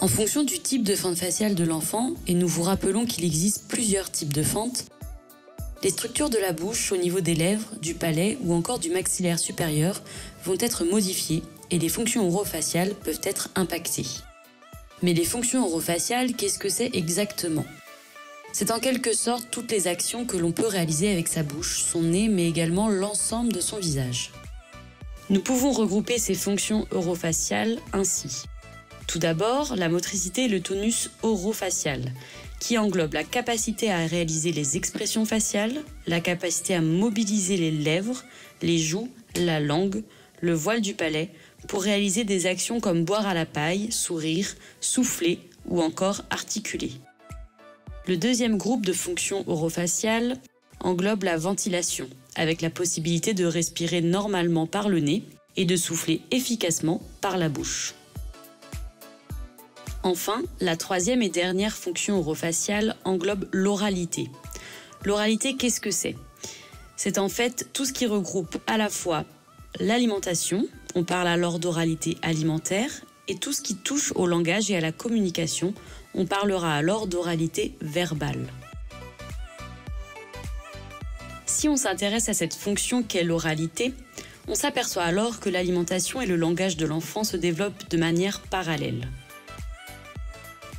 En fonction du type de fente faciale de l'enfant, et nous vous rappelons qu'il existe plusieurs types de fentes, les structures de la bouche au niveau des lèvres, du palais ou encore du maxillaire supérieur vont être modifiées et les fonctions orofaciales peuvent être impactées. Mais les fonctions orofaciales, qu'est-ce que c'est exactement ? C'est en quelque sorte toutes les actions que l'on peut réaliser avec sa bouche, son nez, mais également l'ensemble de son visage. Nous pouvons regrouper ces fonctions orofaciales ainsi. Tout d'abord, la motricité et le tonus orofacial, qui englobe la capacité à réaliser les expressions faciales, la capacité à mobiliser les lèvres, les joues, la langue, le voile du palais, pour réaliser des actions comme boire à la paille, sourire, souffler ou encore articuler. Le deuxième groupe de fonctions orofaciales englobe la ventilation, avec la possibilité de respirer normalement par le nez et de souffler efficacement par la bouche. Enfin, la troisième et dernière fonction orofaciale englobe l'oralité. L'oralité, qu'est-ce que c'est ? C'est en fait tout ce qui regroupe à la fois l'alimentation, on parle alors d'oralité alimentaire, et tout ce qui touche au langage et à la communication, on parlera alors d'oralité verbale. Si on s'intéresse à cette fonction qu'est l'oralité, on s'aperçoit alors que l'alimentation et le langage de l'enfant se développent de manière parallèle.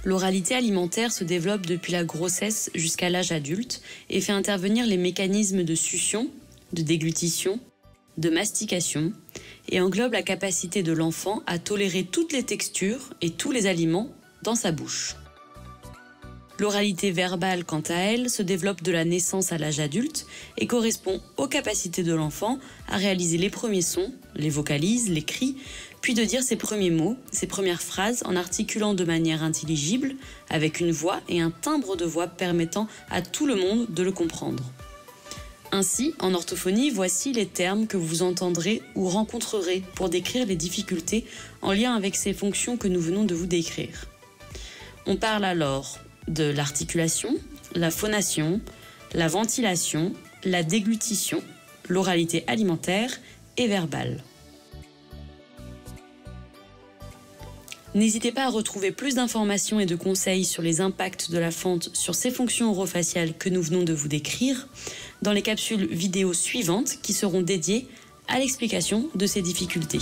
L'oralité alimentaire se développe depuis la grossesse jusqu'à l'âge adulte et fait intervenir les mécanismes de succion, de déglutition, de mastication et englobe la capacité de l'enfant à tolérer toutes les textures et tous les aliments dans sa bouche. L'oralité verbale, quant à elle, se développe de la naissance à l'âge adulte et correspond aux capacités de l'enfant à réaliser les premiers sons, les vocalises, les cris, puis de dire ses premiers mots, ses premières phrases en articulant de manière intelligible, avec une voix et un timbre de voix permettant à tout le monde de le comprendre. Ainsi, en orthophonie, voici les termes que vous entendrez ou rencontrerez pour décrire les difficultés en lien avec ces fonctions que nous venons de vous décrire. On parle alors de l'articulation, la phonation, la ventilation, la déglutition, l'oralité alimentaire et verbale. N'hésitez pas à retrouver plus d'informations et de conseils sur les impacts de la fente sur ces fonctions orofaciales que nous venons de vous décrire dans les capsules vidéo suivantes qui seront dédiées à l'explication de ces difficultés.